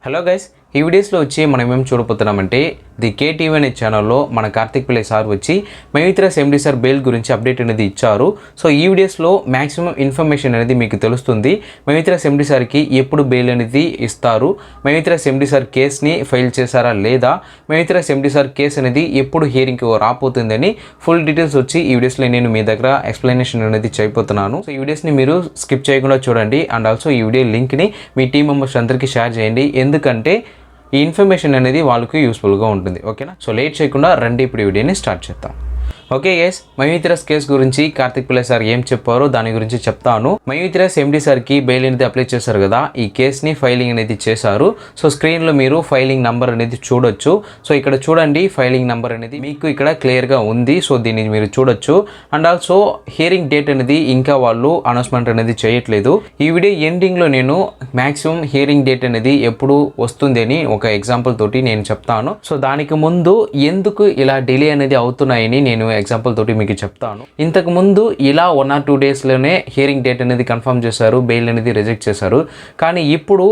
Hello guys, ఈ వీడియోస్లో వచ్చి మనం ఏం చూడబోతున్నామంటే ది కేటీవీ అనే ఛానల్లో మన కార్తిక్ పిల్లై సార్ వచ్చి మయూత్రాస్ ఎండి సార్ బెయిల్ గురించి అప్డేట్ అనేది ఇచ్చారు. సో ఈ వీడియోస్లో మ్యాక్సిమం ఇన్ఫర్మేషన్ అనేది మీకు తెలుస్తుంది. మయూత్రాస్ ఎండి సార్కి ఎప్పుడు బెయిల్ అనేది ఇస్తారు, మయూత్రాస్ ఎండి సార్ కేసుని ఫైల్ చేశారా లేదా, మయూత్రాస్ ఎండి సార్ కేసు అనేది ఎప్పుడు హియరింగ్కి రాబోతుందని ఫుల్ డీటెయిల్స్ వచ్చి ఈ వీడియోస్లో నేను మీ దగ్గర ఎక్స్ప్లెనేషన్ అనేది చేయబోతున్నాను. సో ఈ వీడియోస్ని మీరు స్కిప్ చేయకుండా చూడండి. అండ్ ఆల్సో ఈ వీడియో లింక్ని మీ టీం మెంబర్స్ అందరికీ షేర్ చేయండి, ఎందుకంటే ఈ ఇన్ఫర్మేషన్ అనేది వాళ్ళకి యూస్ఫుల్గా ఉంటుంది. ఓకేనా? సో లేట్ చేయకుండా రండి ఇప్పుడు ఈ వీడియోని స్టార్ట్ చేద్దాం. ఓకే గైస్, మయూత్రాస్ కేసు గురించి కార్తిక్ పిల్లై సార్ ఏం చెప్పారో దాని గురించి చెప్తాను. మయూత్రాస్ ఎండి సార్కి బెయిల్ అనేది అప్లై చేశారు కదా, ఈ కేసుని ఫైలింగ్ అనేది చేశారు. సో స్క్రీన్లో మీరు ఫైలింగ్ నంబర్ అనేది చూడొచ్చు. సో ఇక్కడ చూడండి, ఫైలింగ్ నంబర్ అనేది మీకు ఇక్కడ క్లియర్గా ఉంది. సో దీన్ని మీరు చూడొచ్చు. అండ్ ఆల్సో హియరింగ్ డేట్ అనేది ఇంకా వాళ్ళు అనౌన్స్మెంట్ అనేది చేయట్లేదు. ఈ వీడియో ఎండింగ్లో నేను మ్యాక్సిమం హియరింగ్ డేట్ అనేది ఎప్పుడు వస్తుంది అని ఒక ఎగ్జాంపుల్ తోటి నేను చెప్తాను. సో దానికి ముందు ఎందుకు ఇలా డిలే అనేది అవుతున్నాయని నేను ఎగ్జాంపుల్ తోటి మీకు చెప్తాను. ఇంతకు ముందు ఇలా 1 or 2 డేస్లోనే హియరింగ్ డేట్ అనేది కన్ఫర్మ్ చేశారు, బెయిల్ అనేది రిజెక్ట్ చేశారు. కానీ ఇప్పుడు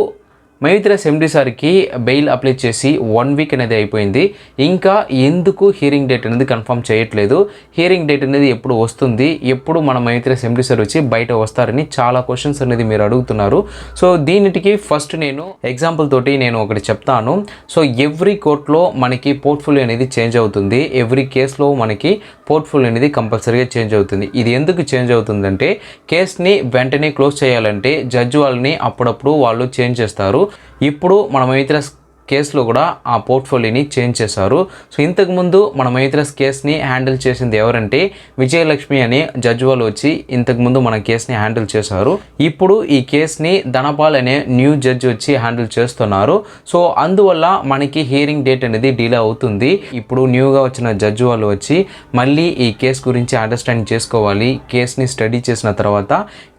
మయూత్రాస్ ఎండి సార్కి బెయిల్ అప్లై చేసి 1 వీక్ అనేది అయిపోయింది. ఇంకా ఎందుకు హియరింగ్ డేట్ అనేది కన్ఫర్మ్ చేయట్లేదు, హియరింగ్ డేట్ అనేది ఎప్పుడు వస్తుంది, ఎప్పుడు మన మయూత్రాస్ ఎండి సార్ వచ్చి బయట వస్తారని చాలా క్వశ్చన్స్ అనేది మీరు అడుగుతున్నారు. సో దీనికి ఫస్ట్ నేను ఎగ్జాంపుల్ తోటి నేను ఒకటి చెప్తాను. సో ఎవ్రీ కోర్టులో మనకి పోర్ట్ఫోలియో అనేది చేంజ్ అవుతుంది, ఎవ్రీ కేసులో మనకి పోర్ట్ఫోలియో అనేది కంపల్సరీగా చేంజ్ అవుతుంది. ఇది ఎందుకు చేంజ్ అవుతుందంటే కేసుని వెంటనే క్లోజ్ చేయాలంటే జడ్జి వాళ్ళని అప్పుడప్పుడు వాళ్ళు చేంజ్ చేస్తారు. ఇప్పుడు మన మయూత్రాస్ కేసులో కూడా ఆ పోర్ట్ఫోలియోని చేంజ్ చేశారు. సో ఇంతకుముందు మన మయూత్రాస్ కేసుని హ్యాండిల్ చేసింది ఎవరంటే విజయలక్ష్మి అనే జడ్జి వాళ్ళు వచ్చి ఇంతకుముందు మన కేసుని హ్యాండిల్ చేశారు. ఇప్పుడు ఈ కేసుని ధనపాల్ అనే న్యూ జడ్జి వచ్చి హ్యాండిల్ చేస్తున్నారు. సో అందువల్ల మనకి హియరింగ్ డేట్ అనేది డిలే అవుతుంది. ఇప్పుడు న్యూగా వచ్చిన జడ్జి వాళ్ళు వచ్చి మళ్ళీ ఈ కేసు గురించి అండర్స్టాండ్ చేసుకోవాలి, కేసుని స్టడీ చేసిన తర్వాత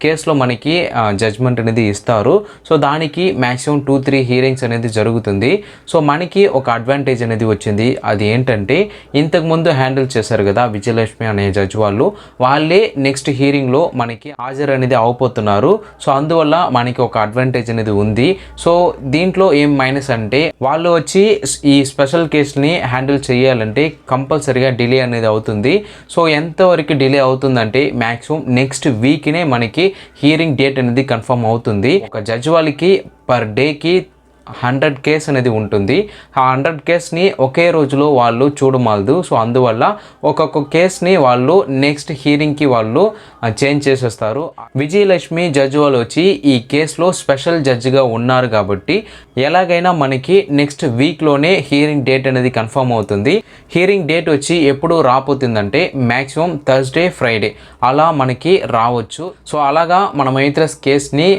కేసులో మనకి జడ్జ్మెంట్ అనేది ఇస్తారు. సో దానికి మ్యాక్సిమం 2-3 హియరింగ్స్ అనేది జరుగుతుంది. సో మనకి ఒక అడ్వాంటేజ్ అనేది వచ్చింది. అది ఏంటంటే ఇంతకుముందు హ్యాండిల్ చేశారు కదా విజయలక్ష్మి అనే జడ్జి వాళ్ళే నెక్స్ట్ హియరింగ్లో మనకి హాజరు అనేది అవపోతున్నారు. సో అందువల్ల మనకి ఒక అడ్వాంటేజ్ అనేది ఉంది. సో దీంట్లో ఏం మైనస్ అంటే వాళ్ళు వచ్చి ఈ స్పెషల్ కేసుని హ్యాండిల్ చేయాలంటే కంపల్సరీగా డిలే అనేది అవుతుంది. సో ఎంతవరకు డిలే అవుతుందంటే మ్యాక్సిమం నెక్స్ట్ వీక్నే మనకి హియరింగ్ డేట్ అనేది కన్ఫర్మ్ అవుతుంది. ఒక జడ్జి వాళ్ళకి పర్ డేకి 100 కేస్ అనేది ఉంటుంది. ఆ 100 కేస్ని ఒకే రోజులో వాళ్ళు చూడమాలదు. సో అందువల్ల ఒక్కొక్క కేస్ని వాళ్ళు నెక్స్ట్ హియరింగ్కి వాళ్ళు చేంజ్ చేసేస్తారు. విజయలక్ష్మి జడ్జి వాళ్ళు వచ్చి ఈ కేసులో స్పెషల్ జడ్జిగా ఉన్నారు కాబట్టి ఎలాగైనా మనకి నెక్స్ట్ వీక్లోనే హియరింగ్ డేట్ అనేది కన్ఫర్మ్ అవుతుంది. హియరింగ్ డేట్ వచ్చి ఎప్పుడు రాబోతుందంటే మ్యాక్సిమం థర్స్డే, ఫ్రైడే అలా మనకి రావచ్చు. సో అలాగా మన మయూత్రాస్ కేసుని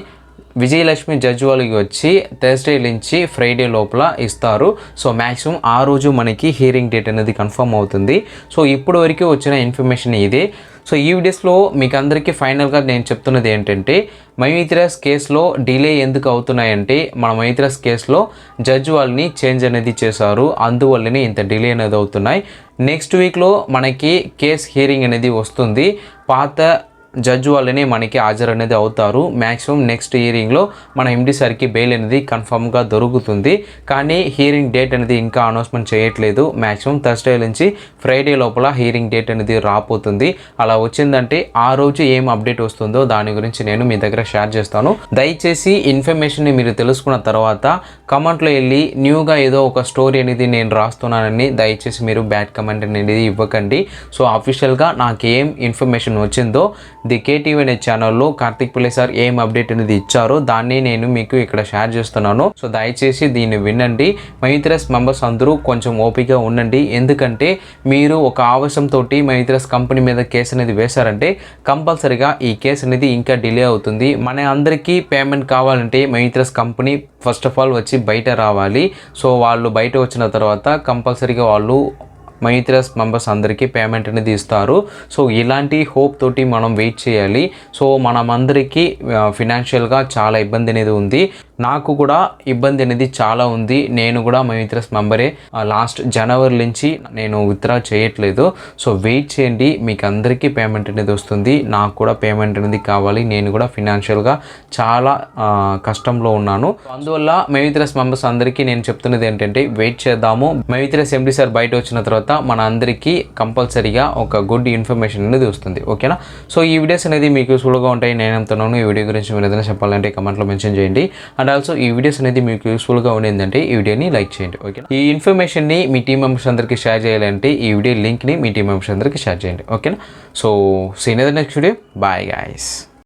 విజయలక్ష్మి జడ్జి వాళ్ళకి వచ్చి థర్స్డే నుంచి ఫ్రైడే లోపల ఇస్తారు. సో మ్యాక్సిమం ఆ రోజు మనకి హియరింగ్ డేట్ అనేది కన్ఫర్మ్ అవుతుంది. సో ఇప్పుడు వరకు వచ్చిన ఇన్ఫర్మేషన్ ఇదే. సో ఈ వీడియోస్లో మీకు అందరికీ ఫైనల్గా నేను చెప్తున్నది ఏంటంటే మయూత్రాస్ కేసులో డిలే ఎందుకు అవుతున్నాయంటే మన మయూత్రాస్ కేసులో జడ్జి వాళ్ళని చేంజ్ అనేది చేశారు, అందువల్లనే ఇంత డిలే అనేది అవుతున్నాయి. నెక్స్ట్ వీక్లో మనకి కేసు హియరింగ్ అనేది వస్తుంది. పాత జడ్జి వాళ్ళని మనకి హాజరు అనేది అవుతారు. మ్యాక్సిమం నెక్స్ట్ హియరింగ్లో మన ఎండి సార్కి బెయిల్ అనేది కన్ఫర్మ్గా దొరుకుతుంది. కానీ హియరింగ్ డేట్ అనేది ఇంకా అనౌన్స్మెంట్ చేయట్లేదు. మ్యాక్సిమం థర్స్డే నుంచి ఫ్రైడే లోపల హియరింగ్ డేట్ అనేది రాబోతుంది. అలా వచ్చిందంటే ఆ రోజు ఏం అప్డేట్ వస్తుందో దాని గురించి నేను మీ దగ్గర షేర్ చేస్తాను. దయచేసి ఇన్ఫర్మేషన్ని మీరు తెలుసుకున్న తర్వాత కమెంట్లో వెళ్ళి న్యూగా ఏదో ఒక స్టోరీ అనేది నేను రాస్తున్నానని దయచేసి మీరు బ్యాడ్ కమెంట్ అనేది ఇవ్వకండి. సో అఫీషియల్గా నాకు ఏం ఇన్ఫర్మేషన్ వచ్చిందో ది కేటీవీ అనే ఛానల్లో కార్తిక్ పిల్లై సార్ ఏం అప్డేట్ అనేది ఇచ్చారో దాన్ని నేను మీకు ఇక్కడ షేర్ చేస్తున్నాను. సో దయచేసి దీన్ని వినండి. మయూత్రాస్ మెంబర్స్ అందరూ కొంచెం ఓపికగా ఉండండి, ఎందుకంటే మీరు ఒక ఆవేశంతో మయూత్రాస్ కంపెనీ మీద కేసు అనేది వేశారంటే కంపల్సరీగా ఈ కేసు అనేది ఇంకా డిలే అవుతుంది. మన అందరికీ పేమెంట్ కావాలంటే మయూత్రాస్ కంపెనీ ఫస్ట్ ఆఫ్ ఆల్ వచ్చి బయట రావాలి. సో వాళ్ళు బయట వచ్చిన తర్వాత కంపల్సరీగా వాళ్ళు మయూత్రాస్ మెంబర్స్ అందరికీ పేమెంట్ అనేది ఇస్తారు. సో ఇలాంటి హోప్ తోటి మనం వెయిట్ చేయాలి. సో మనం అందరికీ ఫినాన్షియల్గా చాలా ఇబ్బంది అనేది ఉంది. నాకు కూడా ఇబ్బంది అనేది చాలా ఉంది. నేను కూడా మైత్రస్ మెంబరే. లాస్ట్ జనవరి నుంచి నేను విత్డ్రా చేయట్లేదు. సో వెయిట్ చేయండి, మీకు అందరికీ పేమెంట్ అనేది వస్తుంది. నాకు కూడా పేమెంట్ అనేది కావాలి. నేను కూడా ఫినాన్షియల్గా చాలా కష్టంలో ఉన్నాను. అందువల్ల మైత్రస్ మెంబర్స్ అందరికీ నేను చెప్తున్నది ఏంటంటే వెయిట్ చేద్దాము. మైత్రస్ ఎండి సార్ బయట వచ్చిన తర్వాత మన అందరికీ కంపల్సరీగా ఒక గుడ్ ఇన్ఫర్మేషన్ అనేది వస్తుంది. ఓకేనా? సో ఈ వీడియోస్ అనేది మీకు యూస్ఫుల్గా ఉంటాయి నేను నమ్ముతున్నాను. ఈ వీడియో గురించి మీరు ఏదైనా చెప్పాలంటే కమెంట్లో మెన్షన్ చేయండి. అండ్ ఆల్సో ఈ వీడియోస్ అనేది మీకు యూస్ఫుల్గా ఉండిందంటే ఈ వీడియోని లైక్ చేయండి. ఓకే, ఈ ఇన్ఫర్మేషన్ని మీ టీం మెంబర్స్ అందరికీ షేర్ చేయాలంటే ఈ వీడియో లింక్ని మీ టీం మెంబర్స్ అందరికీ షేర్ చేయండి. ఓకేనా? So see you in the next video. Bye guys.